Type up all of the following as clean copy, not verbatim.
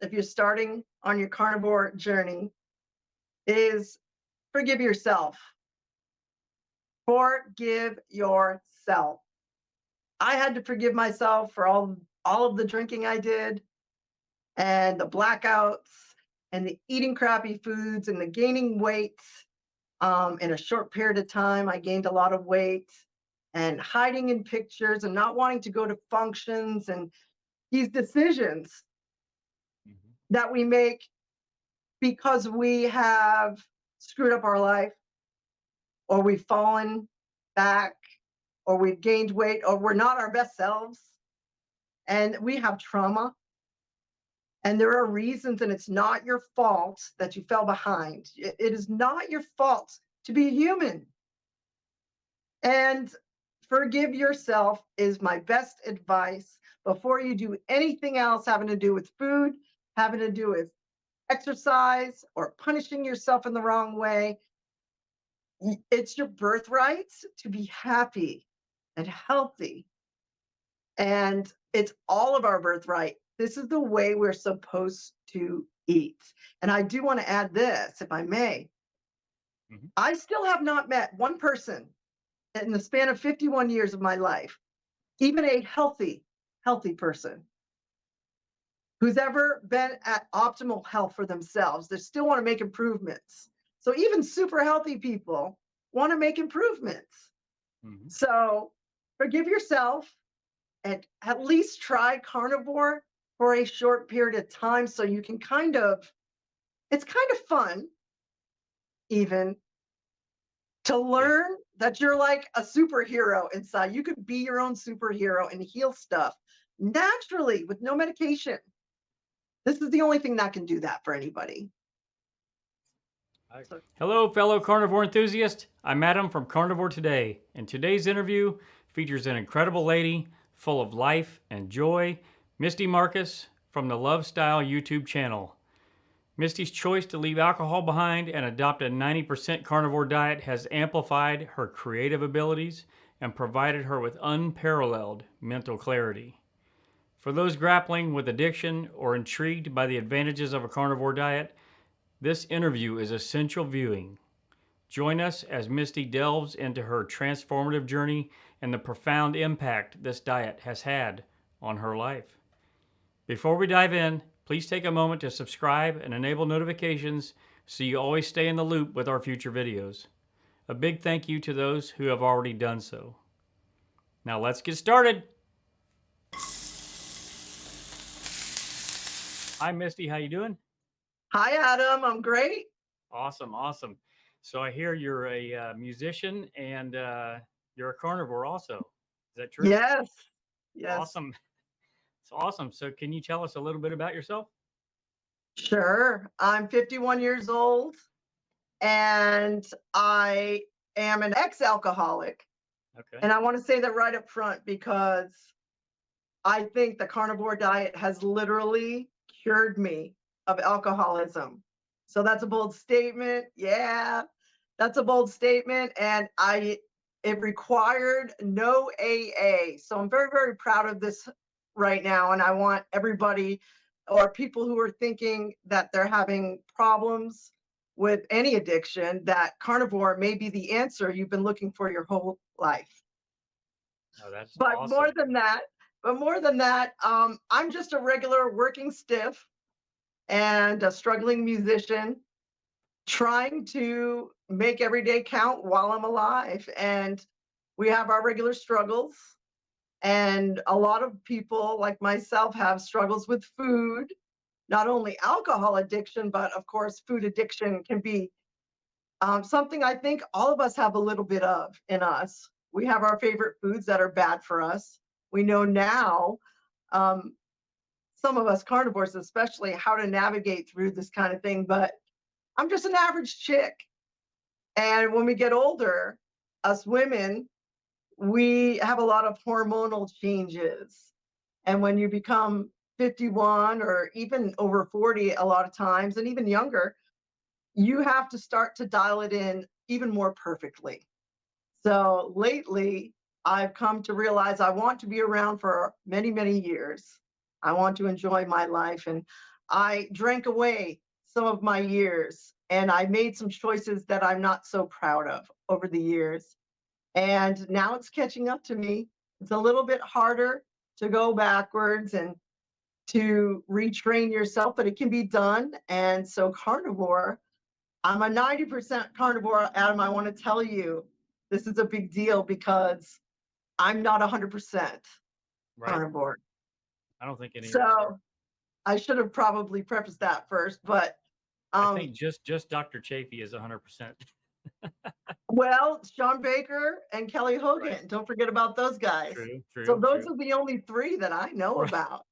if you're starting on your carnivore journey, is forgive yourself. Forgive yourself. I had to forgive myself for all of the drinking I did and the blackouts and the eating crappy foods and the gaining weight. In a short period of time, I gained a lot of weight and hiding in pictures and not wanting to go to functions and these decisions Mhm. that we make because we have screwed up our life or we've fallen back or we've gained weight or we're not our best selves and we have trauma. And there are reasons, and it's not your fault that you fell behind. It is not your fault to be human. And forgive yourself is my best advice before you do anything else having to do with food, having to do with exercise, or punishing yourself in the wrong way. It's your birthright to be happy and healthy. And it's all of our birthright. This is the way we're supposed to eat. And I do want to add this, if I may. Mhm. I still have not met one person in the span of 51 years of my life, even a healthy person, who's ever been at optimal health for themselves. They still want to make improvements. So even super healthy people want to make improvements. Mhm. So forgive yourself and at least try carnivore for a short period of time so you can it's kind of fun even to Yeah. learn that you're like a superhero inside. You could be your own superhero and heal stuff naturally with no medication. This is the only thing that can do that for anybody. So, Hello, fellow carnivore enthusiast. I'm Adam from Carnivore Today, and today's interview features an incredible lady full of life and joy, Misty Marcus from the Lovestyle YouTube channel. Misty's choice to leave alcohol behind and adopt a 90% carnivore diet has amplified her creative abilities and provided her with unparalleled mental clarity. For those grappling with addiction or intrigued by the advantages of a carnivore diet, this interview is essential viewing. Join us as Misty delves into her transformative journey and the profound impact this diet has had on her life. Before we dive in, please take a moment to subscribe and enable notifications so you always stay in the loop with our future videos. A big thank you to those who have already done so. Now let's get started. Hi Misty, how you doing? hi, Adam. I'm great. Awesome, awesome. So I hear you're a musician and you're a carnivore also. Is that true? Yes. Yes. Awesome. It's awesome. So can you tell us a little bit about yourself? Sure. I'm 51 years old and I am an ex alcoholic. Okay. And I want to say that right up front because I think the carnivore diet has literally cured me of alcoholism. So that's a bold statement. Yeah, that's a bold statement. And it required no AA. So I'm very, very proud of this right now. And I want everybody or people who are thinking that they're having problems with any addiction, that carnivore may be the answer you've been looking for your whole life. Oh, that's But more awesome. than that, I'm just a regular working stiff and a struggling musician trying to make every day count while I'm alive. And we have our regular struggles. And a lot of people like myself have struggles with food, not only alcohol addiction, but of course, food addiction can be something I think all of us have a little bit of in us. We have our favorite foods that are bad for us. We know now, um, some of us carnivores, especially, how to navigate through this kind of thing. But I'm just an average chick. And when we get older, us women, we have a lot of hormonal changes. And when you become 51 or even over 40, a lot of times, and even younger, you have to start to dial it in even more perfectly. So lately, I've come to realize I want to be around for many, many years. I want to enjoy my life. And I drank away some of my years and I made some choices that I'm not so proud of over the years. And now it's catching up to me. It's a little bit harder to go backwards and to retrain yourself, but it can be done. And so, carnivore, I'm a 90% carnivore, Adam. I want to tell you this is a big deal because I'm not 100% Right. carnivore. I don't think any of us are. So, I should have probably prefaced that first, but I um, think just Dr. Chafee is 100%. well, Sean Baker and Kelly Right. Hogan, don't forget about those guys. True, So true, those true. are the only three that I know Right. about.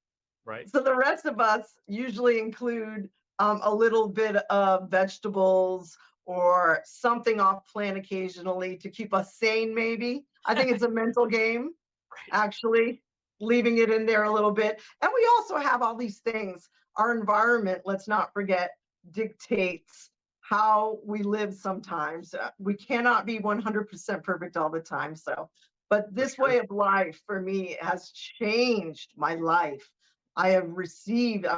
Right. So the rest of us usually include a little bit of vegetables or something off plan occasionally to keep us sane, maybe. I think it's a mental game, Right. actually, leaving it in there a little bit. And we also have all these things. Our environment, let's not forget, dictates how we live sometimes. We cannot be 100% perfect all the time. So, but For this sure. way of life for me has changed my life. I've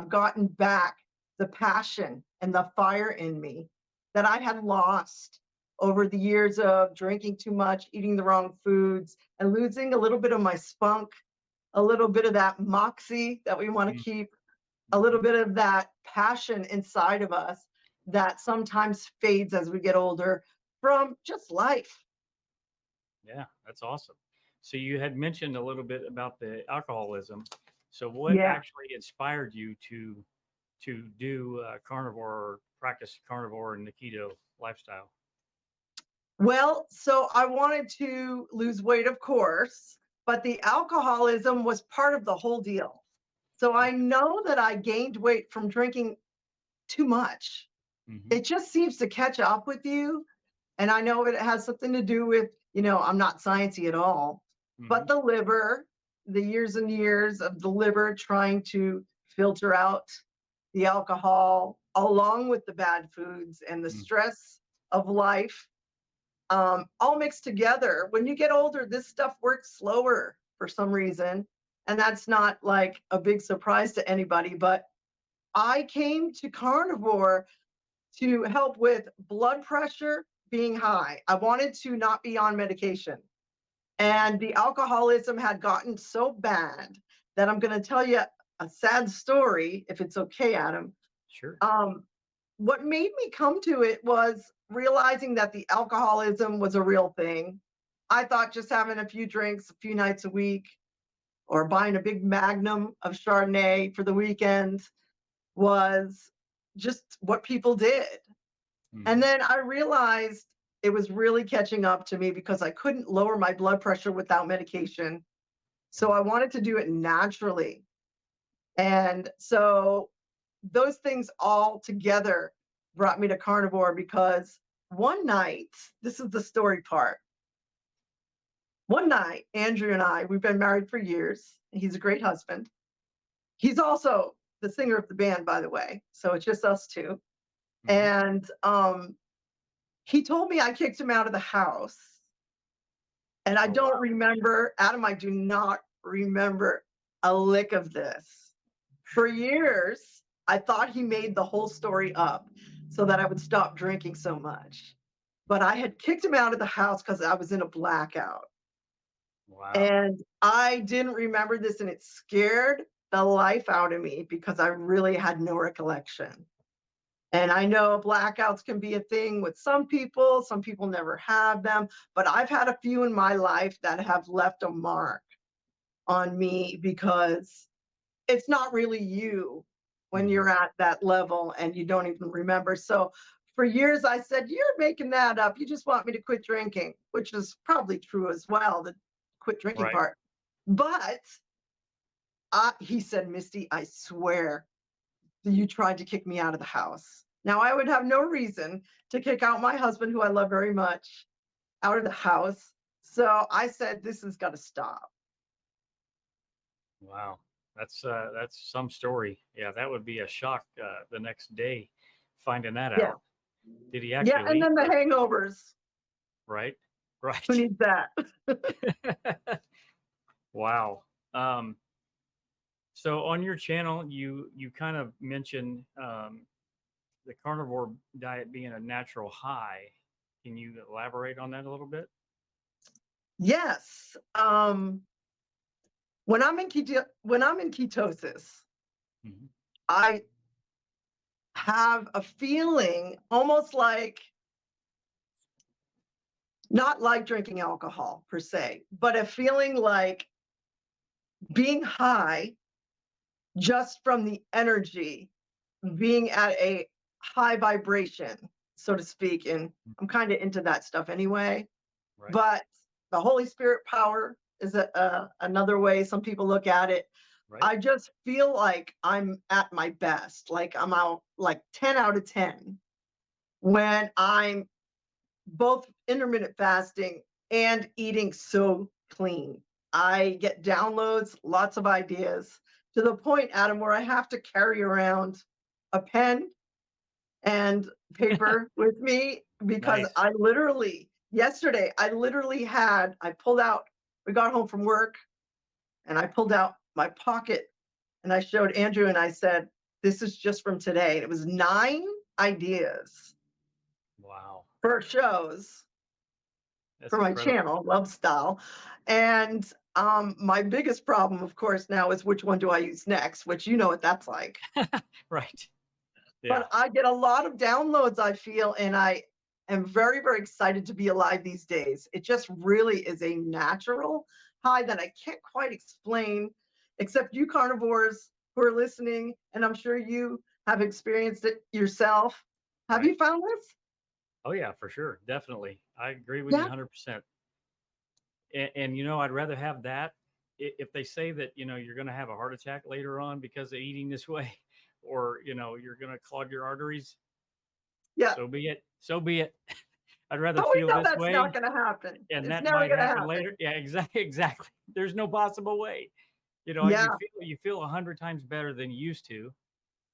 gotten back the passion and the fire in me that I had lost over the years of drinking too much, eating the wrong foods, and losing a little bit of my spunk, a little bit of that moxie that we want to keep, a little Mm-hmm. bit of that passion inside of us that sometimes fades as we get older from just life. Yeah, that's awesome. So you had mentioned a little bit about the alcoholism. So what Yeah. actually inspired you to do carnivore or practice carnivore and the keto lifestyle? Well, so I wanted to lose weight, of course, but the alcoholism was part of the whole deal. So I Okay. know that I gained weight from drinking too much. Mm-hmm. It just seems to catch up with you. And I know it has something to do with, I'm not sciencey at all, Mm-hmm. but the liver, the years and years of the liver trying to filter out the alcohol along with the bad foods and the stress of life, all mixed together. When you get older, this stuff works slower for some reason. And that's not like a big surprise to anybody, but I came to carnivore to help with blood pressure being high. I wanted to not be on medication. And the alcoholism had gotten so bad that I'm going to tell you a sad story, if it's okay, Adam. Sure. What made me come to it was realizing that the alcoholism was a real thing. I thought just having a few drinks a few nights a week or buying a big magnum of Chardonnay for the weekend was just what people did. And Mm-hmm. then I realized it was really catching up to me because I couldn't lower my blood pressure without medication. So I wanted to do it naturally. And so those things all together brought me to carnivore because one night, this is the story part. One night, Andrew and I, we've been married for years. He's a great husband. He's also the singer of the band, by the way. So it's just us two. Mm-hmm. And he told me I kicked him out of the house. And I Oh, don't wow. remember, Adam, I do not remember a lick of this. For years, I thought he made the whole story up so that I would stop drinking so much. But I had kicked him out of the house because I was in a blackout. Wow. And I didn't remember this, and it scared the life out of me because I really had no recollection. And I know blackouts can be a thing with some people never have them, but I've had a few in my life that have left a mark on me because it's not really you when Mm-hmm. you're at that level and you don't even remember. So for years I said, "You're making that up. You just want me to quit drinking," which is probably true as well, the quit drinking Right. part. But he said, "Misty, I swear you tried to kick me out of the house." Now, I would have no reason to kick out my husband, who I love very much, out of the house. So I said, "This has got to stop." Wow. That's some story. Yeah, that would be a shock the next day finding that Yeah. out. Did he Yeah. actually And leave? then the hangovers. Right. Who Right. needs that? Wow. Um, So on your channel, you kind of mentioned the carnivore diet being a natural high. Can you elaborate on that a little bit? Yes. When I'm in ketosis, Mhm. I have a feeling almost like, not like drinking alcohol per se, but a feeling like being high just from the energy, being at a high vibration, so to speak. And I'm kind of into that stuff anyway. Right, But the Holy Spirit power is another way some people look at it. right. I just feel like I'm at my best, like I'm out like 10 out of 10 when I'm both intermittent fasting and eating so clean. I get downloads, lots of ideas, to the point, Adam, where I have to carry around a pen and paper with me because Nice. I literally, yesterday, I pulled out, we got home from work and I pulled out my pocket and I showed Andrew and I said, this is just from today. And it was 9 ideas Wow. for shows That's for my incredible. channel, Lovestyle. And my biggest problem, of course, now is which one do I use next, which you know what that's like. Right. Yeah. But I get a lot of downloads, I feel, and I am very, very excited to be alive these days. It just really is a natural high that I can't quite explain, except you carnivores who are listening, and I'm sure you have experienced it yourself. Have Right. you found this? Oh yeah, for sure. Definitely. I agree with you Yeah. 100%. And I'd rather have that if they say that, you're going to have a heart attack later on because of eating this way, or, you're going to clog your arteries. Yeah. So be it. So be it. I'd rather But we feel know this that's not way, going to happen. and It's that never might going to happen happen. later. Yeah, exactly. Exactly. There's no possible way. Yeah. You feel 100 times better than you used to,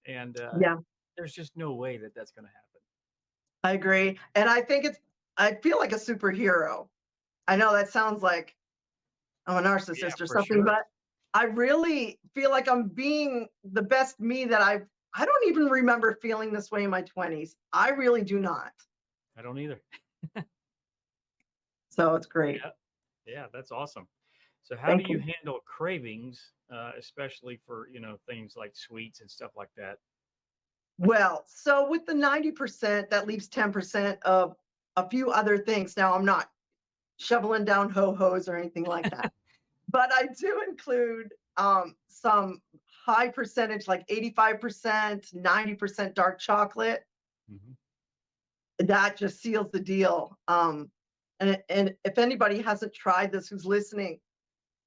and Yeah. there's just no way that that's going to happen. I agree. And I feel like a superhero. I know that sounds like I'm a Yeah, narcissist or for something, sure. but I really feel like I'm being the best me that I don't even remember feeling this way in my 20s. I really do not. I don't either. So it's great. Yeah, yeah, that's awesome. So how do Thank you you. handle cravings, especially for things like sweets and stuff like that? Well, so with the 90%, that leaves 10% of a few other things. Now, I'm not shoveling down ho-hos or anything like that, but I do include some high percentage, like 85%, 90% dark chocolate. Hmm. That just seals the deal. And if anybody hasn't tried this who's listening,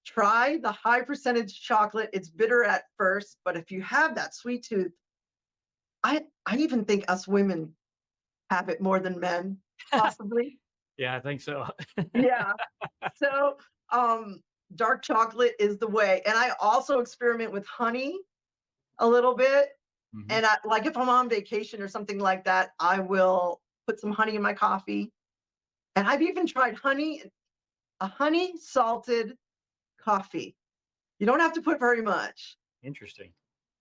try the high percentage chocolate. It's bitter at first, but if you have that sweet tooth, I even think us women have it more than men, possibly. Yeah, I think so. Yeah. So dark chocolate is the way. And I also experiment with honey a little bit. Hmm. And like if I'm on vacation or something like that, I will put some honey in my coffee. And I've even tried a honey salted coffee. You don't have to put very much. Interesting.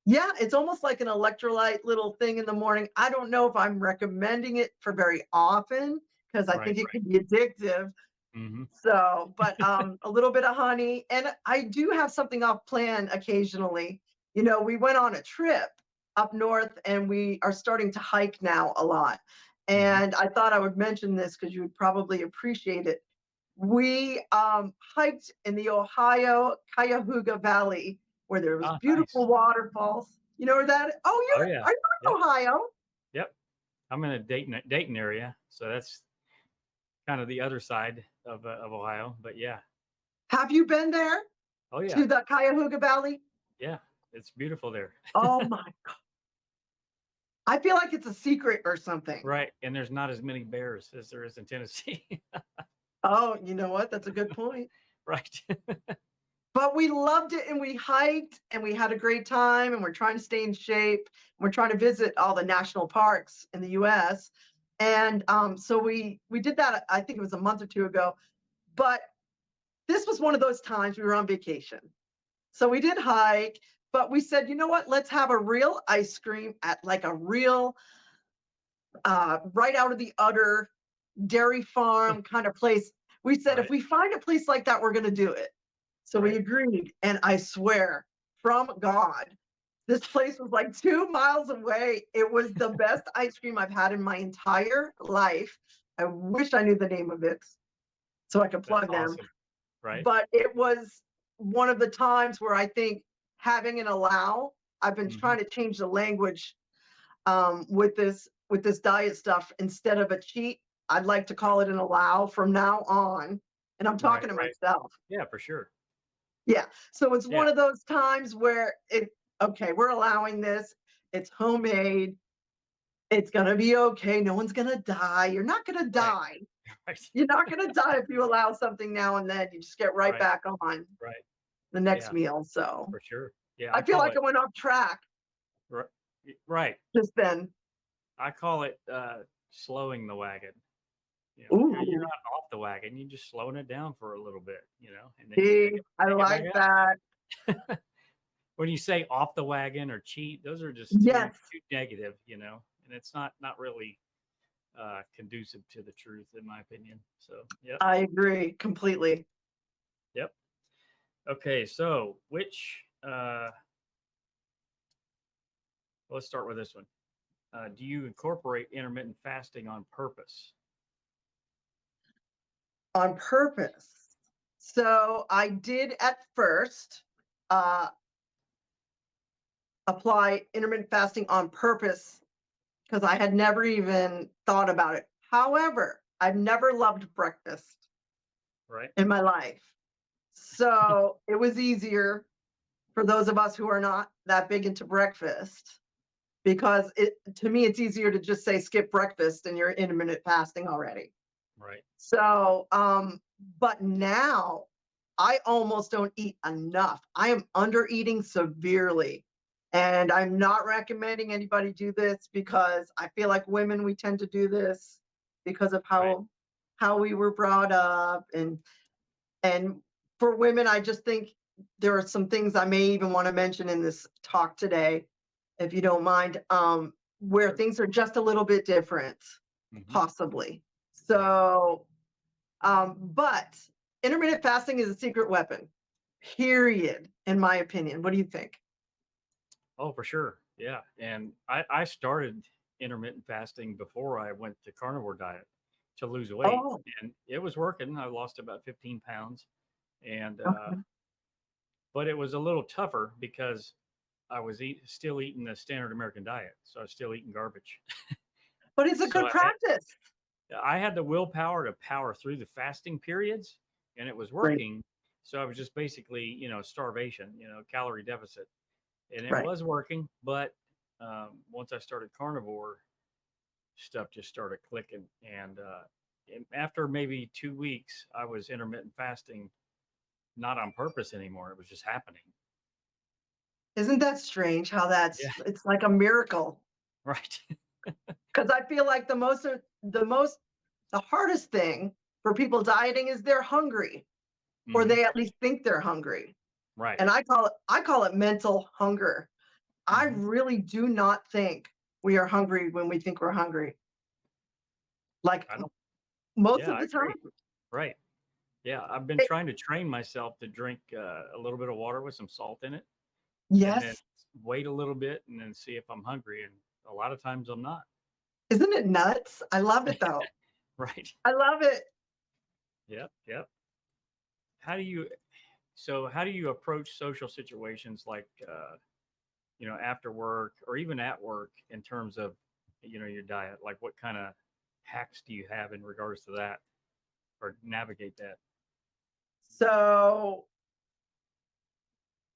Yeah, it's almost like an electrolyte little thing in the morning. I don't know if I'm recommending it for very often because I Right, think it right. can be addictive. Hmm. So, but a little bit of honey, and I do have something off plan occasionally. We went on a trip up north, and we are starting to hike now a lot. Hmm. And I thought I would mention this because you would probably appreciate it. We hiked in the Ohio Cuyahoga Valley where there was Ah, beautiful nice. waterfalls. You know where that is? Oh, Oh yeah. are you Yep. in Ohio? Yep. I'm in a Dayton area, so that's kind of the other side of Ohio. But yeah. Have you been there Oh yeah. to the Cuyahoga Valley? Yeah. It's beautiful there. Oh my God. I feel like it's a secret or something. Right. And there's not as many bears as there is in Tennessee. Oh, you know what? That's a good point. Right. But we loved it and we hiked and we had a great time and we're trying to stay in shape. We're trying to visit all the national parks in the US. And so we did that, I think it was a month or two ago. But this was one of those times we were on vacation. So we did hike, but we said, you know what? Let's have a real ice cream at like a real, right out of the udder dairy farm kind of place. We said, if Right. we find a place like that, we're going to do it. So we Right. agreed. And I swear, from God, this place was like 2 miles away. It was the best ice cream I've had in my entire life. I wish I knew the name of it so I could That's plug them. awesome. Right. But it was one of the times where I think having an allow, I've been Hmm. trying to change the language with this diet stuff. Instead of a cheat, I'd like to call it an allow from now on. And I'm Right. talking to Right. myself. Yeah, for sure. Yeah. So it's Yeah. one of those times where okay, we're allowing this. It's homemade. It's going to be okay. No one's going to die. You're not going to Right. die. Right. You're not going to die if you allow something now and then. You just get right Right. back on Right. the next Yeah, meal. So for sure. Yeah, I feel like I went off track ri- right. just then. I call it slowing the wagon. You're Ooh, not off the wagon. You're just slowing it down for a little bit, and then you see, I pick it back like that. up. When you say off the wagon or cheat, those are just too Yes, negative, and it's not really conducive to the truth, in my opinion. So, yep, I agree completely. yep. Okay, so which let's start with this one. Do you incorporate intermittent fasting on purpose? On purpose. So I did at first uh, apply intermittent fasting on purpose because I had never even thought about it. However, I've never loved breakfast Right. in my life. So it was easier for those of us who are not that big into breakfast because to me it's easier to just say skip breakfast and you're intermittent fasting already. Right. So but now I almost don't eat enough. I am under eating severely. And I'm not recommending anybody do this because I feel like women, we tend to do this because of Right. how we were brought up. And for women, I just think there are some things I may even want to mention in this talk today, if you don't mind, where Sure. things are just a little bit different, Hmm. possibly. Right. So but intermittent fasting is a secret weapon, period, in my opinion. What do you think? Oh, for sure. Yeah. And I started intermittent fasting before I went to carnivore diet to lose weight. Oh, And it was working. I lost about 15 pounds. And, okay. but it was a little tougher because I was still eating the standard American diet. So I was still eating garbage. But it's a So good practice. I had the willpower to power through the fasting periods and it was Right, working. So I was just basically, starvation, calorie deficit. And it right. was working. But once I started carnivore, stuff just started clicking. And after maybe 2 weeks, I was intermittent fasting, not on purpose anymore. It was just happening. Isn't that strange how Yeah. it's like a miracle? Right. Because I feel like the hardest thing for people dieting is they're hungry, or Hmm. they at least think they're hungry. Right. And I call it mental hunger. I Hmm. really do not think we are hungry when we think we're hungry. Like I don't, most yeah, of I the time. agree. Right. Yeah. I've been It, trying to train myself to drink a little bit of water with some salt in it and then yes. wait a little bit and then see if I'm hungry. And a lot of times I'm not. Isn't it nuts? I love it though. Right. I love it. Yep. Yep. How do you, how do you approach social situations like, after work or even at work in terms of, your diet? Like what kind of hacks do you have in regards to that or navigate that? So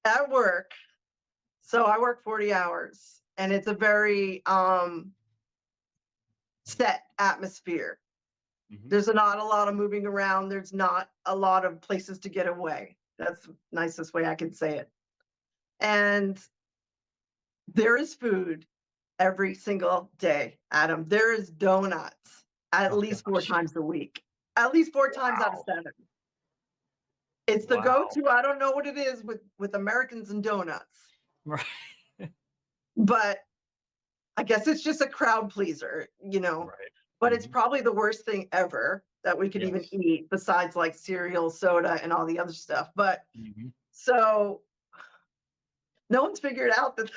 at work, so I work 40 hours and it's a very set atmosphere. Hmm. There's not a lot of moving around. There's not a lot of places to get away. That's the nicest way I can say it. And there is food every single day, Adam. There is donuts at Oh least four gosh. times a week, at least four times out of Wow. seven. It's the Wow. go-to. I don't know what it is with Americans and donuts. Right. But I guess it's just a crowd pleaser, Right. but it's Hmm. probably the worst thing ever that we could even Yes. eat besides like cereal, soda, and all the other stuff. But Hmm. so no one's figured out that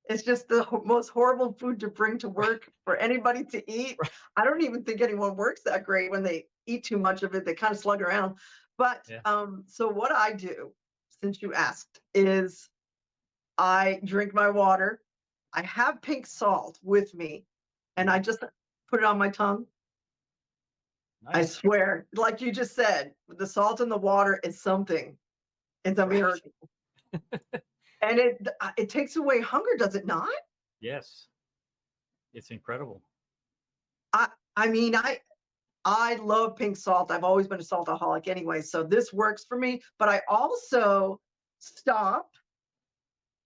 it's just the most horrible food to bring to work for anybody to eat. Right. I don't even think anyone works that great when they eat too much of it. They kind of slug around. But Yeah. so what I do, since you asked, is I drink my water. I have pink salt with me, and I Hmm. just put it on my tongue. I Nice. swear, like you just said, the salt in the water is something. It's a Right. miracle, and it takes away hunger, does it not? Yes. It's incredible. I I mean, I love pink salt. I've always been a saltaholic anyway, so this works for me. But I also stop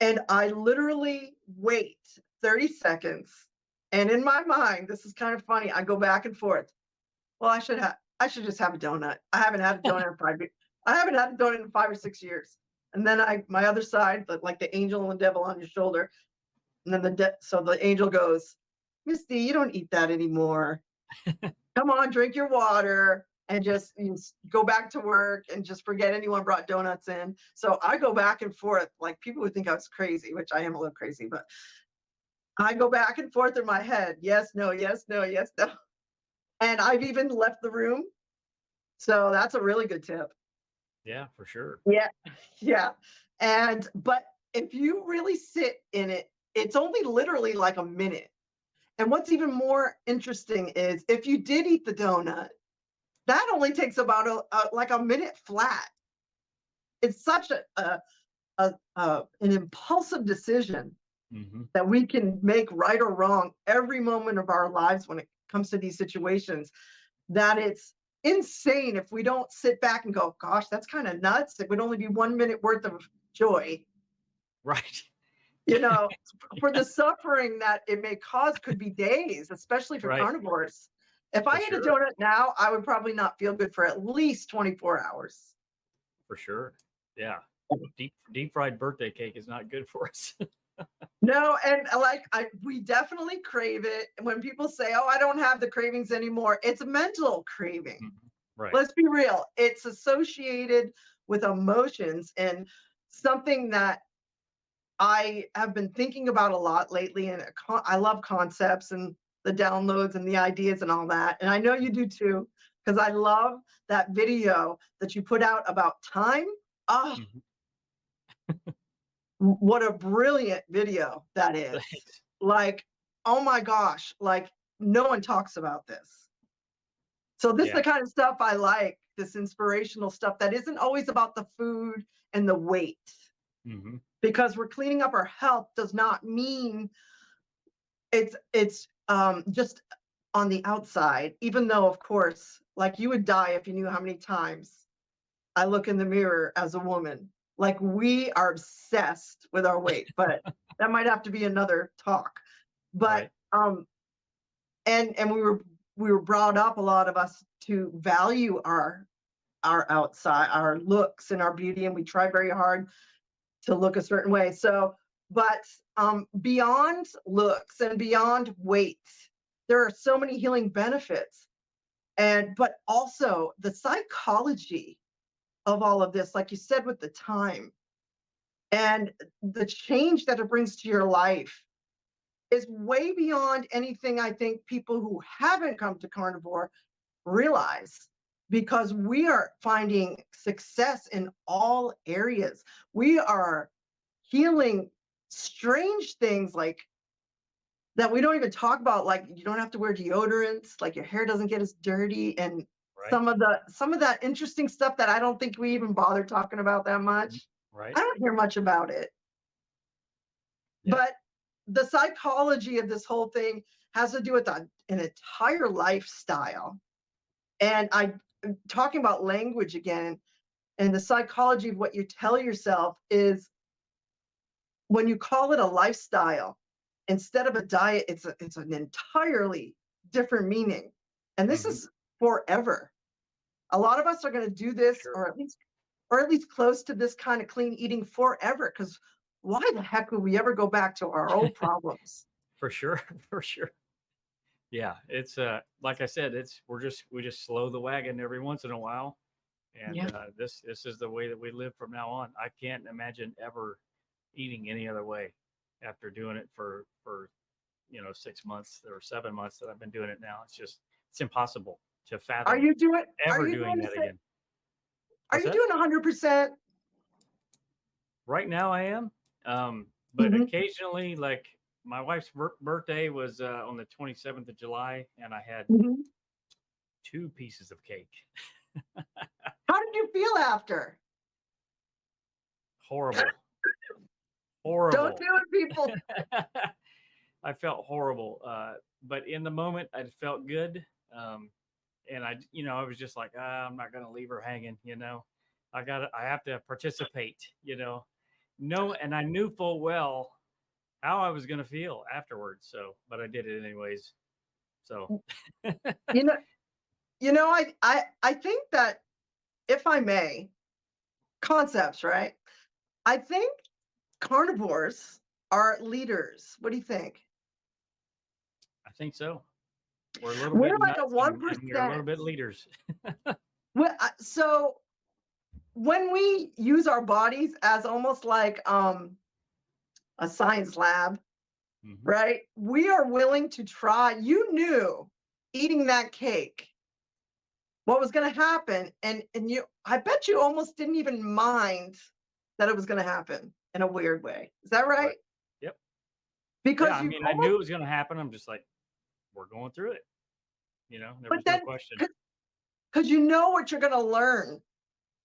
and I literally wait 30 seconds. And in my mind, this is kind of funny. I go back and forth. Well, I should just have a donut. I haven't had a donut in 5 years. I haven't had a donut in 5 or 6 years. And then my other side, like the angel and the devil on your shoulder. And then so the angel goes, Misty, you don't eat that anymore. Come on, drink your water and just go back to work and just forget anyone brought donuts in. So I go back and forth. Like people would think I was crazy, which I am a little crazy, but I go back and forth in my head. Yes, no, yes, no, yes, no. And I've even left the room. So that's a really good tip. Yeah, for sure. Yeah. Yeah. But if you really sit in it, it's only literally like a minute. And what's even more interesting is if you did eat the donut, that only takes about like a minute flat. It's such an impulsive decision Hmm. that we can make right or wrong every moment of our lives when it comes to these situations, that it's insane if we don't sit back and go, gosh, that's kind of nuts. It would only be 1 minute worth of joy. Right. You know, for the suffering that it may cause could be days, especially for Right. carnivores. If For I ate a sure. donut now, I would probably not feel good for at least 24 hours. For sure. Yeah. Deep fried birthday cake is not good for us. No, and like we definitely crave it. When people say, "Oh, I don't have the cravings anymore," it's a mental craving. Mhm. Right. Let's be real. It's associated with emotions and something that I have been thinking about a lot lately. And I love concepts and the downloads and the ideas and all that. And I know you do too, because I love that video that you put out about time. Oh, Mhm. what a brilliant video that is. Thanks. Like, oh my gosh, like no one talks about this. So this is Yeah. the kind of stuff I like, this inspirational stuff that isn't always about the food and the weight. Hmm. Because we're cleaning up our health does not mean it's just on the outside, even though of course, like you would die if you knew how many times I look in the mirror as a woman. Like we are obsessed with our weight, but that might have to be another talk. But Right. and we were brought up, a lot of us, to value our outside, our looks and our beauty, and we try very hard to look a certain way. So, but beyond looks and beyond weight, there are so many healing benefits, and but also the psychology of all of this, like you said, with the time and the change that it brings to your life is way beyond anything I think people who haven't come to carnivore realize, because we are finding success in all areas. We are healing strange things like that we don't even talk about, like you don't have to wear deodorants, like your hair doesn't get as dirty, and Right. some of that interesting stuff that I don't think we even bother talking about that Mhm. much. I Right. don't hear much about it. Yeah. But the psychology of this whole thing has to do with an entire lifestyle. And I talking about language again, and the psychology of what you tell yourself is, when you call it a lifestyle instead of a diet, it's an entirely different meaning. And this Hmm. is forever. A lot of us are going to do For this, sure. or at least close to this kind of clean eating forever, because why the heck would we ever go back to our old problems? For sure, for sure. Yeah, it's like I said, we just slow the wagon every once in a while, and Yeah. this is the way that we live from now on. I can't imagine ever eating any other way after doing it for 6 months or 7 months that I've been doing it now. It's impossible to Are fathom you doing, are ever you doing doing that the same? again. Are What's you that? doing 100%? Right now I am, but Hmm. occasionally, like my wife's birthday was on the 27th of July, and I had Hmm. 2 pieces of cake. How did you feel after? Horrible, Don't horrible. do it, people. I felt horrible, but in the moment, I felt good, and I was just like, I'm not gonna leave her hanging. I have to participate. No, and I knew full well how I was gonna feel afterwards. So, but I did it anyways. So, You know, I think that, if I may, concepts, right? I think carnivores are leaders. What do you think? I think so. We're a little We're bit like a nuts, and we're a little 1%. bit leaders. So when we use our bodies as almost like a science lab, Hmm. right? We are willing to try. You knew eating that cake what was going to happen, and I bet you almost didn't even mind that it was going to happen in a weird way. Is that Right. right? Yep. Yeah. Because I you mean, I knew almost, it was gonna happen. I'm just like, we're going through it. There but was no then question. because you know what you're going to learn.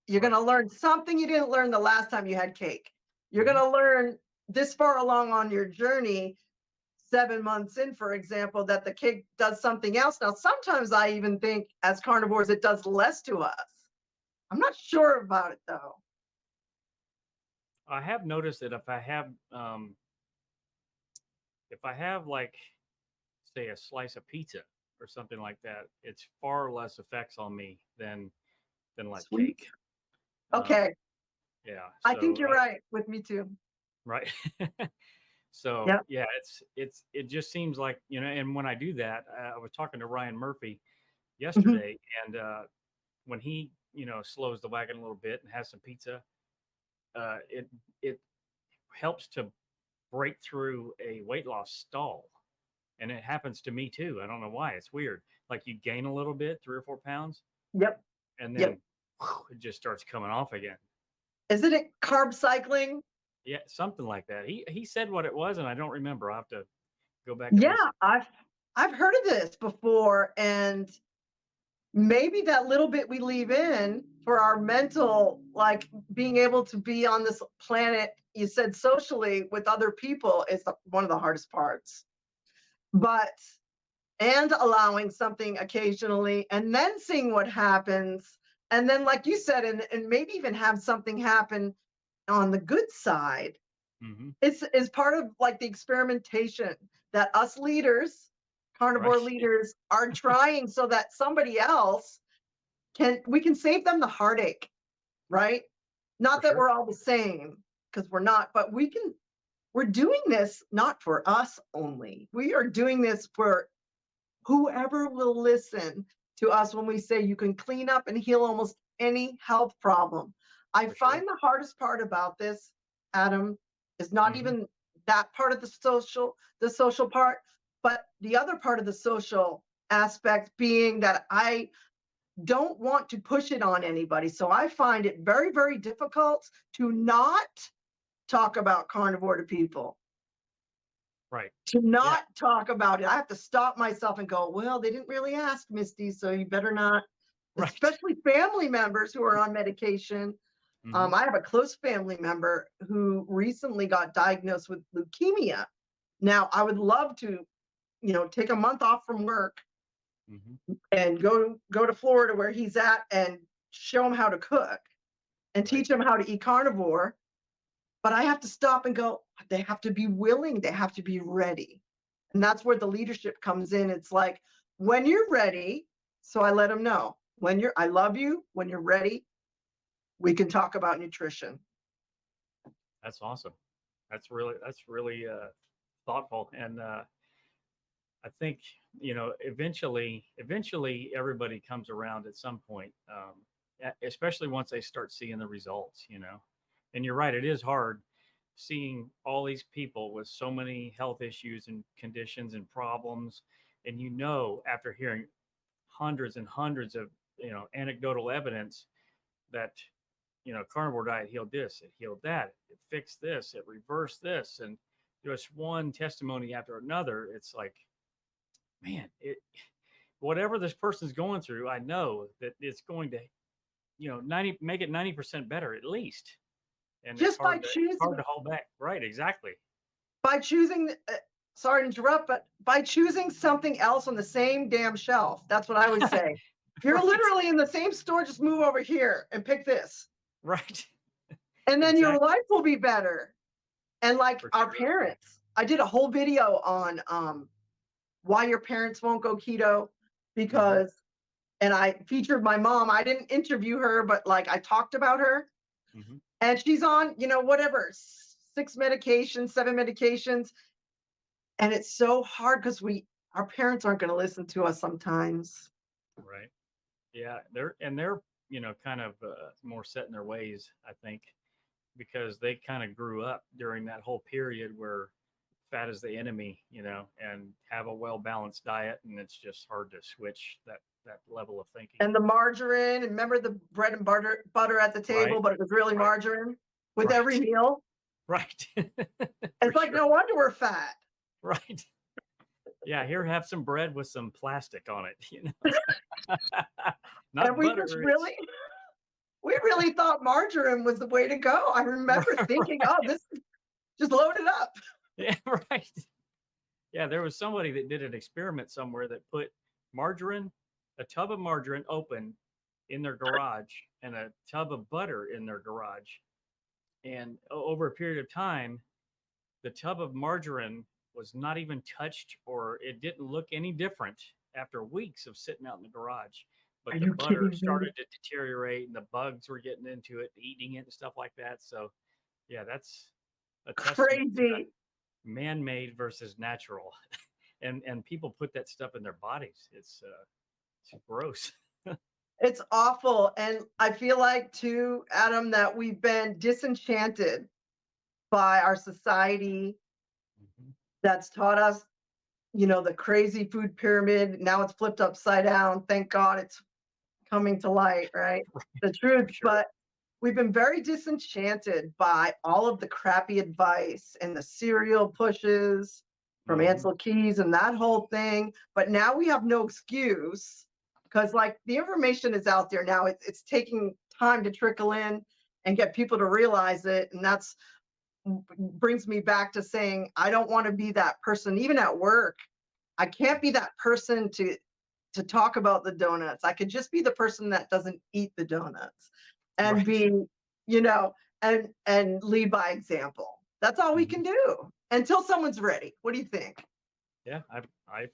You're going Right. to learn something you didn't learn the last time you had cake. You're going Hmm. to learn this far along on your journey, 7 months in, for example, that the cake does something else. Now, sometimes I even think as carnivores, it does less to us. I'm not sure about it though. I have noticed that if I have like, say, a slice of pizza or something like that, it's far less effects on me than like Sweet. cake. Um, Okay. yeah. I think So you're right with me too. right. So Yeah. yeah, it just seems like and when I do that, I was talking to Ryan Murphy Mhm. yesterday, and when he slows the wagon a little bit and has some pizza, it helps to break through a weight loss stall. And it happens to me too. I don't know why. It's weird. Like you gain a little bit, 3 or 4 pounds, Yep. and Yep. then it just starts coming off again. Isn't it carb cycling? Yeah, something like that. He said what it was, and I don't remember. I'll have to go back and Yeah, listen. I've heard of this before, and maybe that little bit we leave in for our mental, like being able to be on this planet, you said socially with other people, is one of the hardest parts. But and allowing something occasionally and then seeing what happens, and then like you said, and maybe even have something happen on the good side. Hmm. It's is part of like the experimentation that us leaders, carnivore Right. leaders, are trying so that somebody else we can save them the heartache, right? For Not that sure. we're all the same, because we're not, but we're doing this not for us only. We are doing this for whoever will listen to us when we say you can clean up and heal almost any health problem. I For sure. find the hardest part about this, Adam, is not Hmm. even that part of the social part, but the other part of the social aspect being that I don't want to push it on anybody. So I find it very, very difficult to not talk about carnivore to people, Right. to Yeah. not talk about it. I have to stop myself and go, well, they didn't really ask, Misty, so you better not, Right. especially family members who are on medication. Hmm. I have a close family member who recently got diagnosed with leukemia. Now, I would love to, take a month off from work Hmm. and go to Florida where he's at and show him how to cook and Right. teach him how to eat carnivore. But I have to stop and go, they have to be willing, they have to be ready. And that's where the leadership comes in. It's like, when you're ready, so I let them know, I love you, when you're ready, we can talk about nutrition. That's awesome. That's really thoughtful. And I think, eventually everybody comes around at some point, especially once they start seeing the results. And you're right, it is hard seeing all these people with so many health issues and conditions and problems. And after hearing hundreds and hundreds of, anecdotal evidence that, carnivore diet healed this, it healed that, it fixed this, it reversed this. And just one testimony after another, it's like, man, whatever this person's going through, I know that it's going to, make it 90% better at least. And Just by it's hard choosing, to hold back. Right, exactly. by choosing, sorry to interrupt, but by choosing something else on the same damn shelf. That's what I would say. You're Right, literally in the same store, just move over here and pick this. right. And then your Exactly, life will be better. And like for our sure. parents, I did a whole video on why your parents won't go keto, Hmm. because, and I featured my mom. I didn't interview her, but like I talked about her, Hmm. and she's on, whatever, 6 medications, 7 medications. And it's so hard because our parents aren't going to listen to us sometimes. Right. Yeah, they're kind of more set in their ways, I think, because they kind of grew up during that whole period where fat is the enemy, and have a well balanced diet, and it's just hard to switch that level of thinking. And the margarine, and remember the bread and butter at the table, Right, but it was really right, margarine with every right, meal. right. For It's like, sure. no wonder we're fat. Right. Yeah, here, have some bread with some plastic on it. And Not butter. It's we really thought margarine was the way to go. I remember thinking, oh, right. this just load it up. Yeah, right. Yeah, there was somebody that did an experiment somewhere that put a tub of margarine open in their garage and a tub of butter in their garage. And over a period of time, the tub of margarine was not even touched, or it didn't look any different after weeks of sitting out in the garage. Are But the you butter kidding me? started to deteriorate and the bugs were getting into it, eating it and stuff like that. So, yeah, that's a testament to Crazy. man-made versus natural. And people put that stuff in their bodies. It's gross. It's awful. And I feel like, too, Adam, that we've been disenchanted by our society Mhm. that's taught us, the crazy food pyramid. Now it's flipped upside down. Thank God it's coming to light, right? The For truth. sure. But we've been very disenchanted by all of the crappy advice and the cereal pushes from Hmm. Ansel Keys and that whole thing. But now we have no excuse, because like the information is out there now. It's taking time to trickle in and get people to realize it. And that's brings me back to saying I don't want to be that person, even at work. I can't be that person to talk about the donuts. I could just be the person that doesn't eat the donuts and Right. be, you know, and lead by example. That's all we Hmm. can do until someone's ready. What do you think? Yeah, I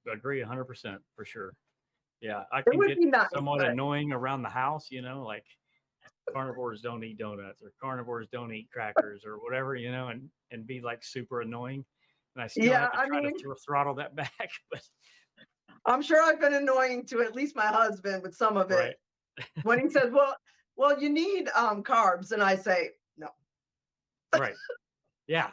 agree 100% for sure. Yeah, I It can would get be nice, somewhat but annoying around the house, like carnivores don't eat donuts or carnivores don't eat crackers or whatever, and be like super annoying. And I still yeah, have to I try to mean, throttle that back. But I'm sure I've been annoying to at least my husband with some of it right, when he says, "Well, you need carbs," and I say, "No." right, yeah,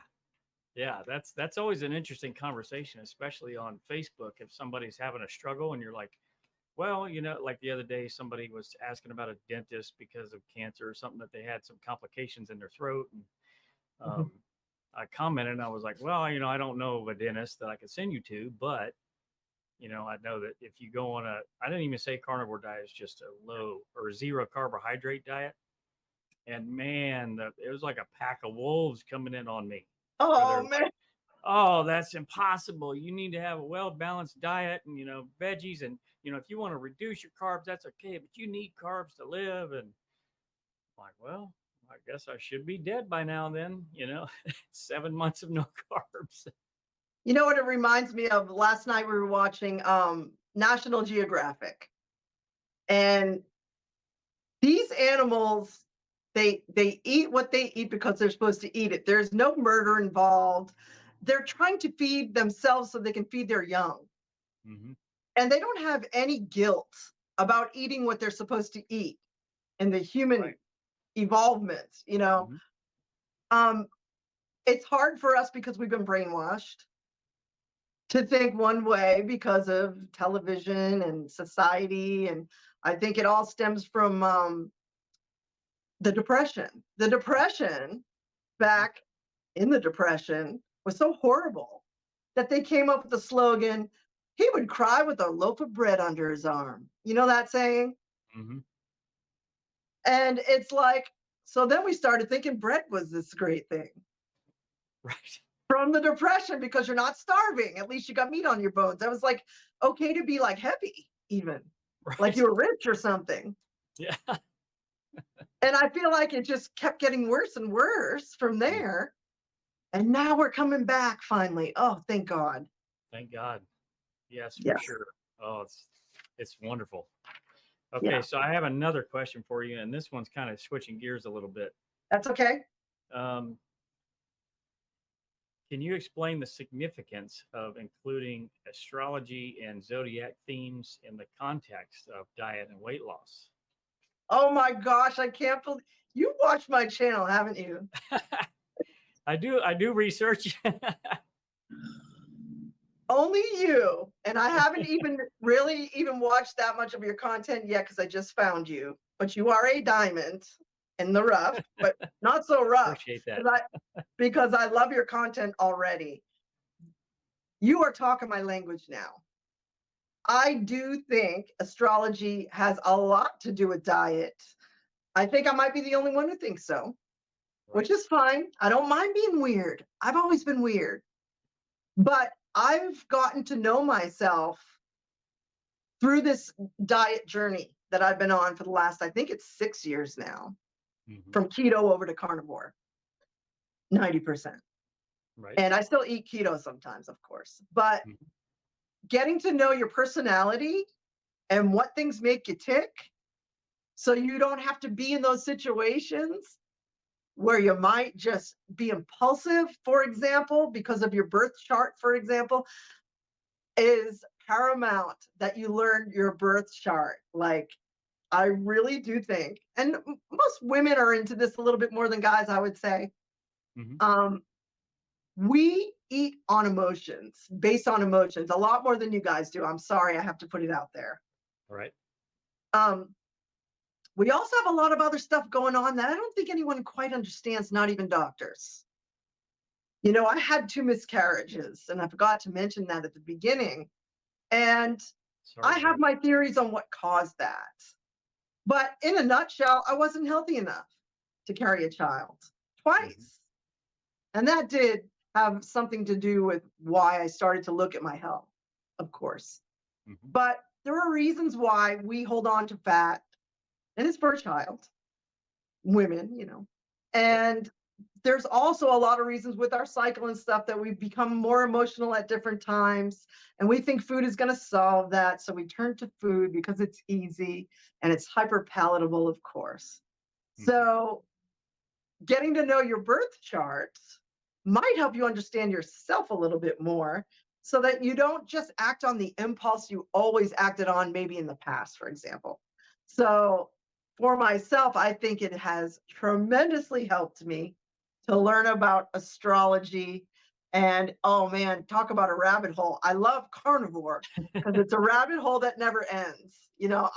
yeah. That's always an interesting conversation, especially on Facebook. If somebody's having a struggle and you're like, well, like the other day, somebody was asking about a dentist because of cancer or something, that they had some complications in their throat. And Mhm. I commented, and I was like, well, I don't know of a dentist that I could send you to, but I know that if you go on I didn't even say carnivore diet is just a low or zero carbohydrate diet. And man, it was like a pack of wolves coming in on me, where Oh they're like, man, oh, that's impossible. You need to have a well balanced diet and, veggies. And, if you want to reduce your carbs, that's okay. But you need carbs to live. And I'm like, well, I guess I should be dead by now then, 7 months of no carbs. you know what it reminds me of? Last night we were watching National Geographic, and these animals. They eat what they eat because they're supposed to eat it. There's no murder involved. They're trying to feed themselves so they can feed their young. Hmm. And they don't have any guilt about eating what they're supposed to eat in the human Right. evolvement, Hmm. Um, it's hard for us because we've been brainwashed to think one way because of television and society. And I think it all stems from the depression. The depression Hmm. back in the depression was so horrible that they came up with the slogan, he would cry with a loaf of bread under his arm. You know that saying? Hmm. And it's like, so then we started thinking bread was this great thing Right. from the depression because you're not starving. At least you got meat on your bones. That was like okay to be like heavy, even like Right. you were rich or something. Yeah. And I feel like it just kept getting worse and worse from Mm. there. And now we're coming back finally. Oh, thank God. Thank God. Yes, for Yes. sure. Oh, it's wonderful. Okay, Yeah. so I have another question for you, and this one's kind of switching gears a little bit. That's okay. Um, can you explain the significance of including astrology and zodiac themes in the context of diet and weight loss? Oh my gosh, I can't believe you watched my channel, haven't you? I do research. Only you. And I haven't even really even watched that much of your content yet because I just found you. But you are a diamond in the rough, but not so rough Appreciate that. because I love your content already. You are talking my language now. I do think astrology has a lot to do with diet. I think I might be the only one who thinks so, which Right. is fine. I don't mind being weird. I've always been weird. But I've gotten to know myself through this diet journey that I've been on for the last, I think it's 6 years now, Hmm. from keto over to carnivore, 90%. Right. And I still eat keto sometimes, of course. But Hmm. getting to know your personality and what things make you tick so you don't have to be in those situations where you might just be impulsive, for example, because of your birth chart, for example, is paramount that you learn your birth chart. Like, I really do think, and most women are into this a little bit more than guys, I would say. Hmm. Um, we eat on emotions, based on emotions, a lot more than you guys do. I'm sorry, I have to put it out there. Right. Um, we also have a lot of other stuff going on that I don't think anyone quite understands, not even doctors. I had 2 miscarriages, and I forgot to mention that at the beginning. And Sorry I to hear have my theories on what caused that. But in a nutshell, I wasn't healthy enough to carry a child that. Hmm. twice. And that did have something to do with why I started to look at my health, of course. Hmm. But there are reasons why we hold on to fat, and it's for a child, women. Yep. And there's also a lot of reasons with our cycle and stuff that we become more emotional at different times. And we think food is going to solve that. So we turn to food because it's easy and it's hyper palatable, of course. Hmm. So getting to know your birth charts might help you understand yourself a little bit more so that you don't just act on the impulse you always acted on, maybe in the past, for example. So, for myself, I think it has tremendously helped me to learn about astrology. And oh man, talk about a rabbit hole. I love carnivore because it's a rabbit hole that never ends.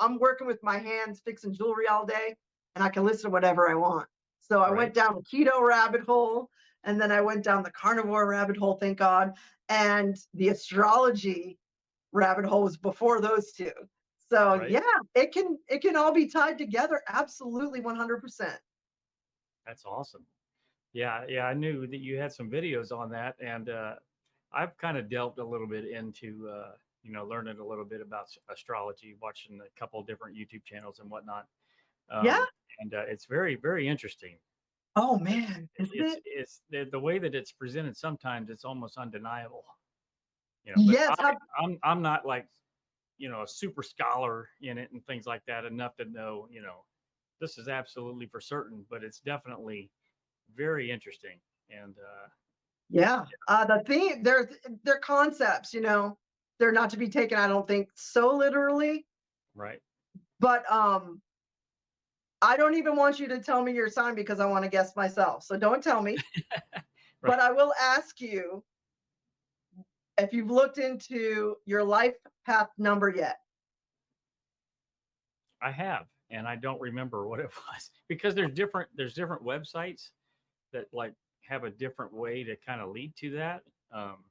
I'm working with my hands fixing jewelry all day and I can listen to whatever I want. So I Right. went down the keto rabbit hole and then I went down the carnivore rabbit hole, thank God. And the astrology rabbit hole was before those two. So Right. yeah, it can all be tied together absolutely 100%. That's awesome. Yeah, yeah, I knew that you had some videos on that, and I've kind of delved a little bit into, learning a little bit about astrology, watching a couple of different YouTube channels and whatnot. Yeah. Um, and it's very, very interesting. Oh It's man, isn't it's it? it's the way that it's presented. Sometimes it's almost undeniable. But Yes. I'm not like a super scholar in it and things like that enough to know this is absolutely for certain, but it's definitely very interesting. And Yeah. The theme, they're concepts, they're not to be taken, I don't think, so literally. right. But I don't even want you to tell me your sign because I want to guess myself. So don't tell me. Right. But I will ask you if you've looked into your life path number yet. I have, and I don't remember what it was because there's different websites that like have a different way to kind of lead to that. Um,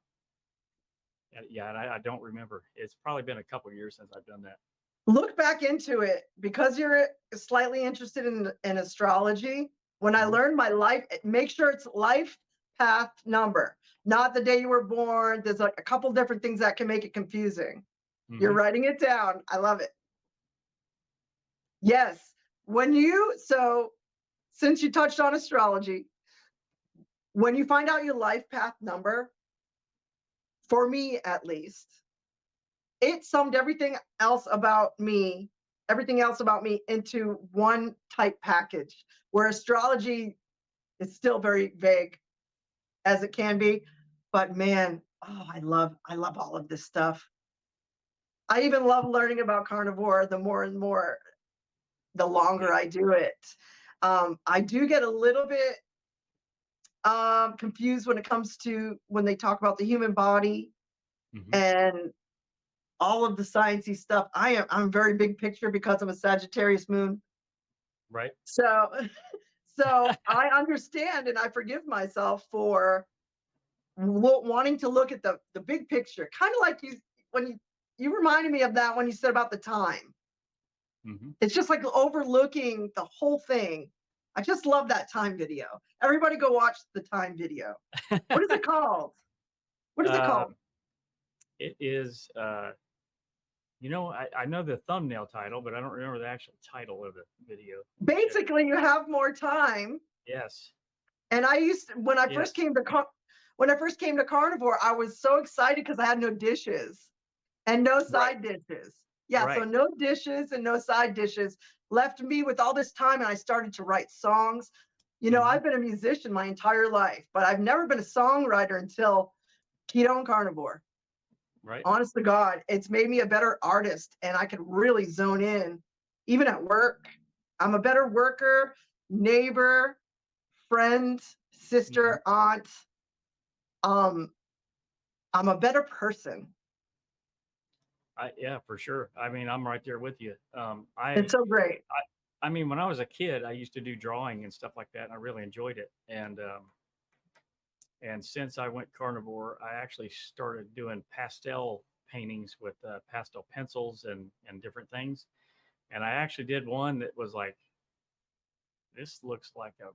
yeah, and I don't remember. It's probably been a couple of years since I've done that. Look back into it because you're slightly interested in astrology. When I Mhm. learned my life, make sure it's life path number, not the day you were born. There's like a couple different things that can make it confusing. You're Mhm. writing it down. I love it. Yes. Since you touched on astrology, when you find out your life path number, for me at least, it summed everything else about me into one type package, where astrology is still very vague as it can be. But man, oh, I love all of this stuff. I even love learning about carnivore the more and more, the Yeah. longer I do it. I do get a little bit confused when it comes to when they talk about the human body Mhm. and all of the sciencey stuff. I'm very big picture because I'm a Sagittarius moon. Right. So so I understand and I forgive myself for wanting to look at the big picture. Kind of like you reminded me of that when you said about the time. Mhm. It's just like overlooking the whole thing. I just love that time video. Everybody go watch the time video. What is it called? What is it called? Um, it is. I know the thumbnail title, but I don't remember the actual title of the video. Let me check. Basically, you have more time. Yes. And I used to, Yes. when I first came to carnivore, I was so excited because I had no dishes and no Right. side dishes. Yeah, so Right. no dishes and no side dishes left me with all this time, and I started to write songs. Mhm. I've been a musician my entire life, but I've never been a songwriter until keto and carnivore. Right. Honest to God, it's made me a better artist, and I could really zone in, even at work. I'm a better worker, neighbor, friend, Mhm. sister, aunt. Um, I'm a better person. Yeah, for sure. I mean, I'm right there with you. It's so great. I mean, when I was a kid, I used to do drawing and stuff like that, and I really enjoyed it. And since I went carnivore, I actually started doing pastel paintings with pastel pencils and different things. And I actually did one that was like, this looks like a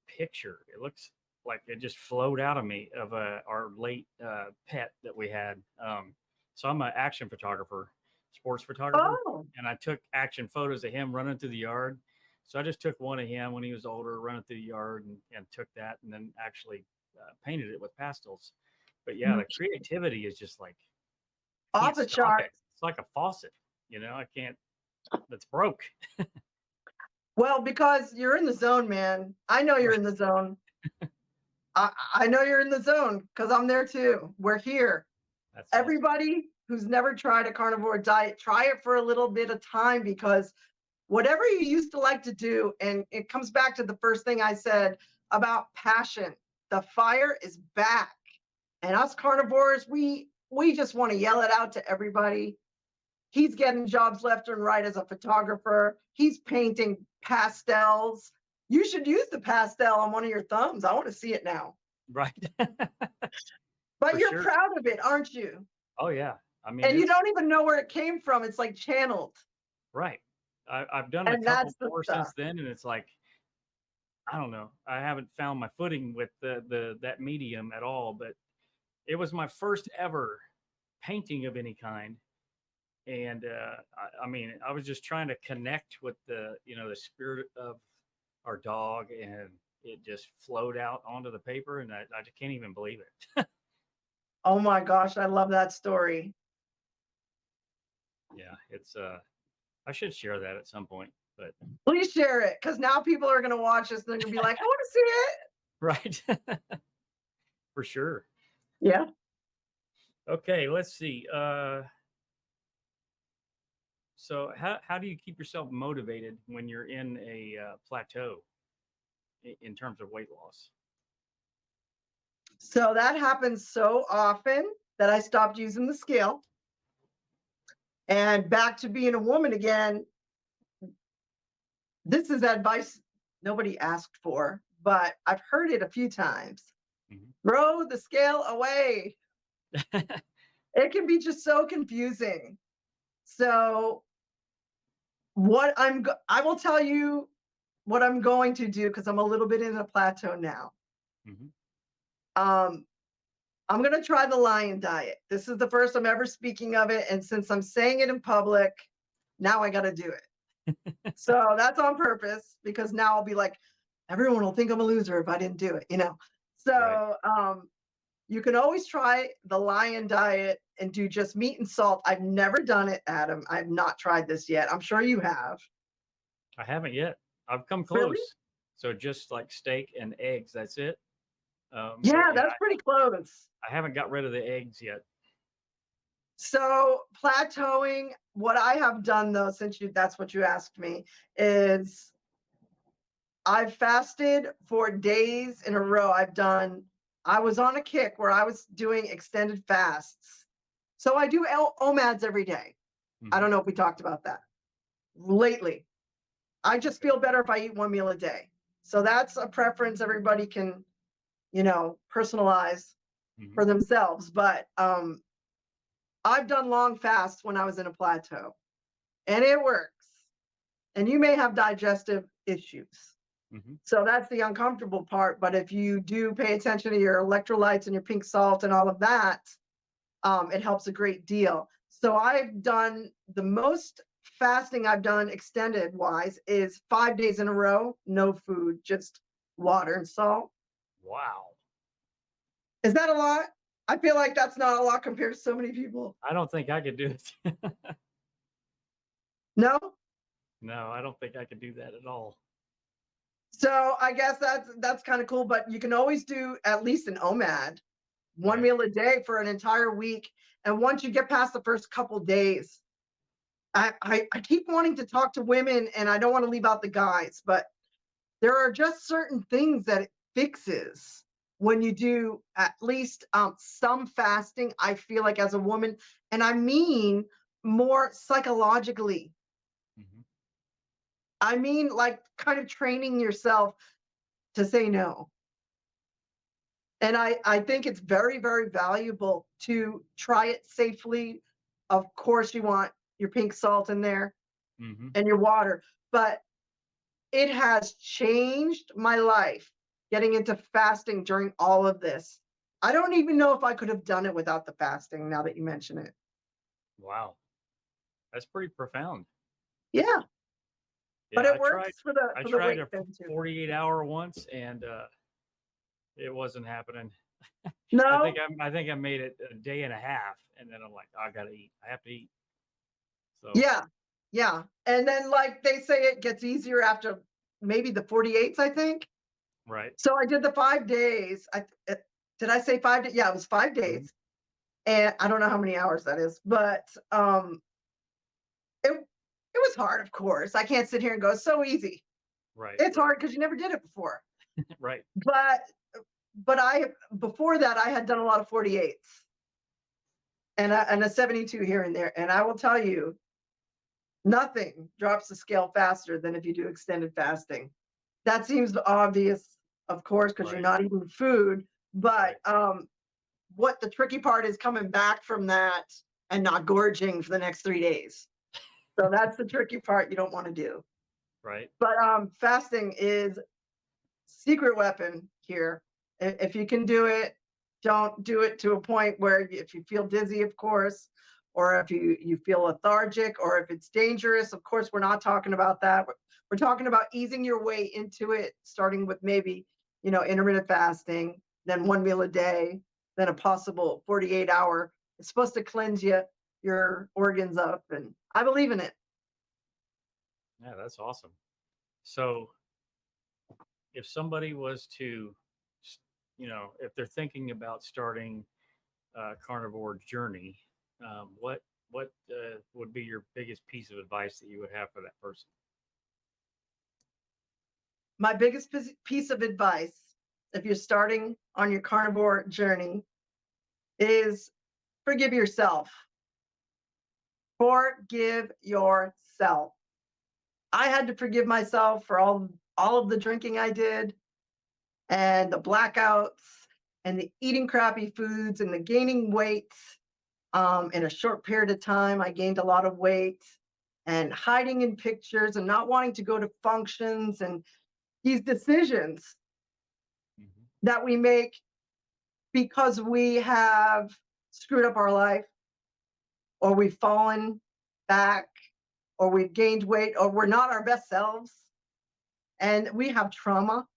picture. It looks like it just flowed out of me of our late pet that we had. So I'm an action photographer, sports photographer, Oh, and I took action photos of him running through the yard. So I just took one of him when he was older, running through the yard, and took that, and then actually painted it with pastels. But yeah, the creativity is just like off can't the stop it. charts. It's like a faucet, I can't. That's broke. Well, because you're in the zone, man. I know you're Right. in the zone. I know you're in the zone because I'm there too. We're here. That's awesome. Everybody who's never tried a carnivore diet, try it for a little bit of time because whatever you used to like to do, and it comes back to the first thing I said about passion. The fire is back. And us carnivores, we just want to yell it out to everybody. He's getting jobs left and right as a photographer. He's painting pastels. You should use the pastel on one of your thumbs. I want to see it now. Right. But For you're sure. proud of it, aren't you? Oh yeah. I mean, And you it's don't even know where it came from. It's like channeled. right. I've done a And couple that's the more stuff. since then, and it's like I don't know. I haven't found my footing with the that medium at all. But it was my first ever painting of any kind, and I mean, I was just trying to connect with the spirit of our dog, and it just flowed out onto the paper, and I just can't even believe it. Oh my gosh, I love that story. Yeah, it's I should share that at some point. But Please share it, because now people are going to watch this and they're going to be like, I want to see it. right. For sure. Yeah. Okay, let's see. So how do you keep yourself motivated when you're in a plateau in terms of weight loss? So that happens so often that I stopped using the scale. And back to being a woman again, this is advice nobody asked for, but I've heard it a few times. Mhm. Throw the scale away. It can be just so confusing. So I will tell you what I'm going to do, because I'm a little bit in a plateau now. Mhm. Um, I'm going to try the lion diet. This is the first I'm ever speaking of it. And since I'm saying it in public, now I got to do it. So that's on purpose, because now I'll be like, everyone will think I'm a loser if I didn't do it, you know? Right. So you can always try the lion diet and do just meat and salt. I've never done it, Adam. I've not tried this yet. I'm sure you have. I haven't yet. I've come Really? close. So just like steak and eggs, that's it. But Yeah, yeah, that's pretty close. I haven't got rid of the eggs yet. So plateauing, what I have done though, since that's what you asked me, is I've fasted for days in a row. I was on a kick where I was doing extended fasts. So I do OMADs every day. I Mhm. don't know if we talked about that lately. I just feel better if I eat one meal a day. So that's a preference everybody can, personalize for Mhm. themselves. But I've done long fasts when I was in a plateau, and it works. And you may have digestive issues. Mhm. So that's the uncomfortable part. But if you do pay attention to your electrolytes and your pink salt and all of that, it helps a great deal. So I've done the most fasting I've done extended wise is 5 days in a row, no food, just water and salt. Wow. Is that a lot? I feel like that's not a lot compared to so many people. I don't think I could do it. No? No, I don't think I could do that at all. So I guess that's kind of cool, but you can always do at least an OMAD, one Right. meal a day for an entire week. And once you get past the first couple days, I keep wanting to talk to women, and I don't want to leave out the guys, but there are just certain things that it fixes when you do at least some fasting, I feel like, as a woman. And I mean more psychologically. Mhm. I mean, like, kind of training yourself to say no. And I think it's very, very valuable to try it safely. Of course, you want your pink salt in there Mhm. and your water, but it has changed my life getting into fasting during all of this. I don't even know if I could have done it without the fasting, now that you mention it. Wow. That's pretty profound. Yeah, but Yeah, it works for the I for the tried weight a thing too. 48-hour once and it wasn't happening. No, I think I made it a day and a half and then I'm like, I gotta eat. I have to eat. So yeah, yeah. And then, like, they say it gets easier after maybe the 48s, I think. right. So I did the 5 days. Did I say 5 days? Yeah, it was 5 days. Mhm. And I don't know how many hours that is, but it was hard, of course. I can't sit here and go, it's so easy. Right, It's right, hard because you never did it before. right. But before that I had done a lot of 48s and a 72 here and there. And I will tell you, nothing drops the scale faster than if you do extended fasting. That seems obvious, of course, because you're Right, not eating food. But right. what the tricky part is coming back from that and not gorging for the next 3 days. So that's the tricky part you don't want to do. Right. But fasting is secret weapon here. If you can do it, don't do it to a point where if you feel dizzy, of course, or if you feel lethargic, or if it's dangerous. Of course, we're not talking about that. We're talking about easing your way into it, starting with maybe, intermittent fasting, then one meal a day, then a possible 48-hour. It's supposed to cleanse your organs up, and I believe in it. Yeah, that's awesome. So, if somebody was to, if they're thinking about starting a carnivore journey, what would be your biggest piece of advice that you would have for that person? My biggest piece of advice, if you're starting on your carnivore journey, is forgive yourself. Forgive yourself. I had to forgive myself for all of the drinking I did, and the blackouts, and the eating crappy foods, and the gaining weight. In a short period of time, I gained a lot of weight, and hiding in pictures, and not wanting to go to functions, and these decisions Hmm. that we make because we have screwed up our life, or we've fallen back, or we've gained weight, or we're not our best selves, and we have trauma.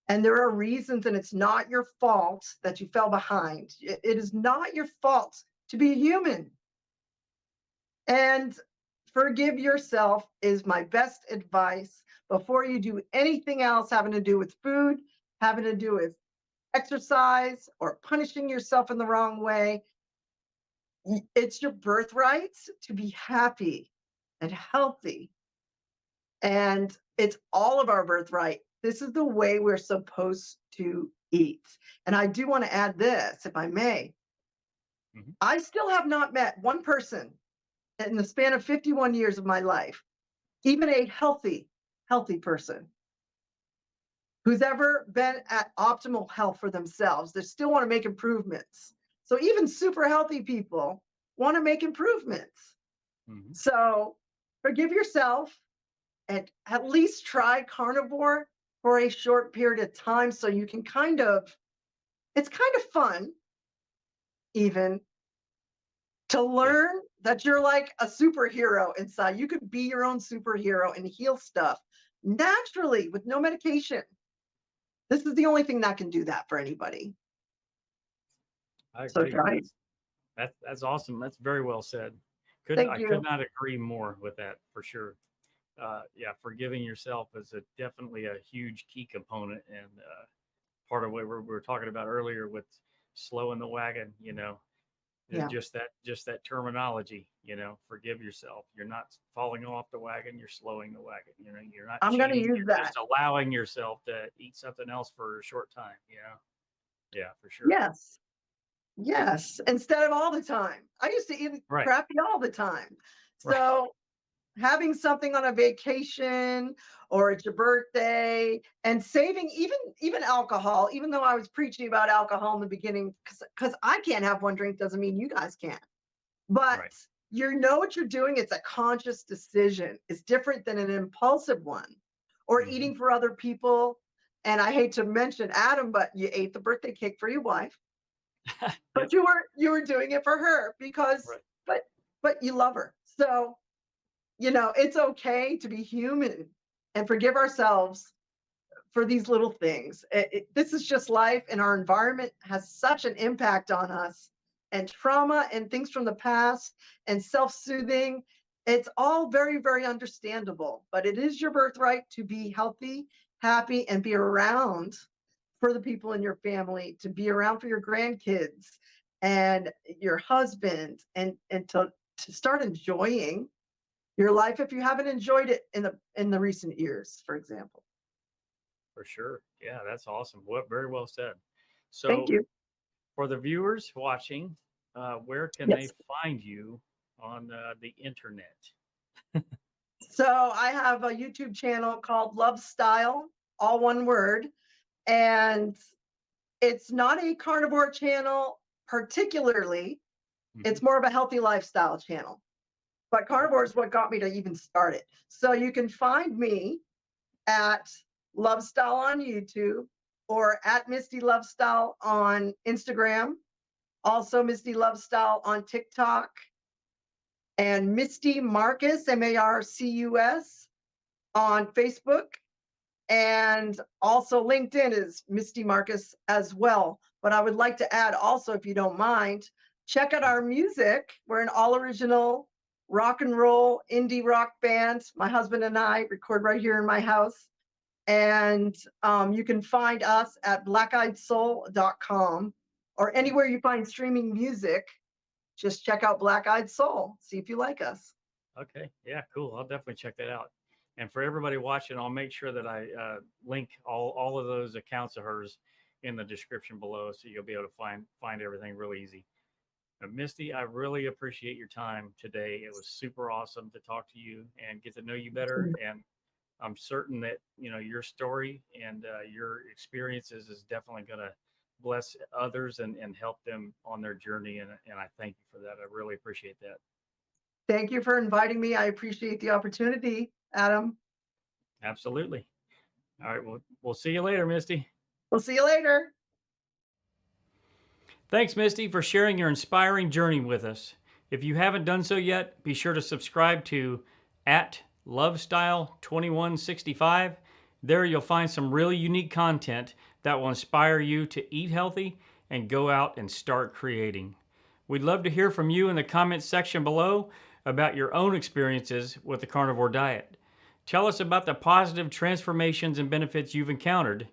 And there are reasons, and it's not your fault that you fell behind. It is not your fault to be human. And forgive yourself is my best advice before you do anything else having to do with food, having to do with exercise, or punishing yourself in the wrong way. It's your birthright to be happy and healthy. And it's all of our birthright. This is the way we're supposed to eat. And I do want to add this, if I may. Hmm. I still have not met one person in the span of 51 years of my life, even a healthy person, who's ever been at optimal health for themselves. They still want to make improvements. So even super healthy people want to make improvements. Hmm. So forgive yourself, and at least try carnivore for a short period of time, so you can it's kind of fun even to Yeah, learn that you're like a superhero inside. You could be your own superhero and heal stuff naturally with no medication. This is the only thing that can do that for anybody. I So agree. try it. That's awesome. That's very well said. Thank I could you. not agree more with that for sure. Yeah, forgiving yourself is definitely a huge key component, and part of what we were talking about earlier with slowing the wagon. Yeah. Just that terminology. Forgive yourself. You're not falling off the wagon. You're slowing the wagon. You're not I'm going to cheating. use You're that. just allowing yourself to eat something else for a short time. Yeah, for sure. Yes. Yes. Instead of all the time. I used to eat Right, crappy all the time. right. So having something on a vacation, or it's your birthday, and saving even alcohol, even though I was preaching about alcohol in the beginning, because I can't have one drink doesn't mean you guys can't. But Right. you know what you're doing. It's a conscious decision. It's different than an impulsive one, or Hmm. eating for other people. And I hate to mention Adam, but you ate the birthday cake for your wife, Yep. but you were doing it for her because Right. but but you love her. So it's okay to be human and forgive ourselves for these little things. This is just life, and our environment has such an impact on us, and trauma and things from the past, and self-soothing. It's all very, very understandable, but it is your birthright to be healthy, happy, and be around for the people in your family, to be around for your grandkids and your husband, and to start enjoying your life if you haven't enjoyed it in the recent years, for example. For sure. Yeah, that's awesome. What very well said. Thank So, you. for the viewers watching, where can they Yes. find you on the internet? So I have a YouTube channel called Lovestyle, all one word, and it's not a carnivore channel particularly. Hmm. It's more of a healthy lifestyle channel. But carnivore is what got me to even start it. So you can find me at Lovestyle on YouTube, or at Misty Lovestyle on Instagram, also Misty Lovestyle on TikTok, and Misty Marcus, Marcus, on Facebook. And also LinkedIn is Misty Marcus as well. But I would like to add also, if you don't mind, check out our music. We're an all original rock and roll, indie rock bands. My husband and I record right here in my house. And you can find us at blackeyedsoul.com or anywhere you find streaming music. Just check out Black Eyed Soul. See if you like us. Okay. Yeah, cool. I'll definitely check that out. And for everybody watching, I'll make sure that I link all of those accounts of hers in the description below, so you'll be able to find everything real easy. Misty, I really appreciate your time today. It was super awesome to talk to you and get to know you better. And I'm certain that your story and your experiences is definitely going to bless others and help them on their journey. And I thank you for that. I really appreciate that. Thank you for inviting me. I appreciate the opportunity, Adam. Absolutely. All right. Well, we'll see you later, Misty. We'll see you later. Thanks, Misty, for sharing your inspiring journey with us. If you haven't done so yet, be sure to subscribe to @Lovestyle2165. There you'll find some really unique content that will inspire you to eat healthy and go out and start creating. We'd love to hear from you in the comments section below about your own experiences with the carnivore diet. Tell us about the positive transformations and benefits you've encountered.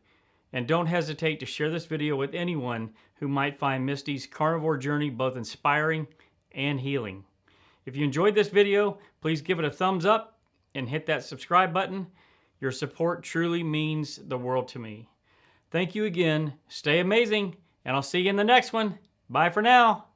And don't hesitate to share this video with anyone who might find Misty's carnivore journey both inspiring and healing. If you enjoyed this video, please give it a thumbs up and hit that subscribe button. Your support truly means the world to me. Thank you again. Stay amazing, and I'll see you in the next one. Bye for now.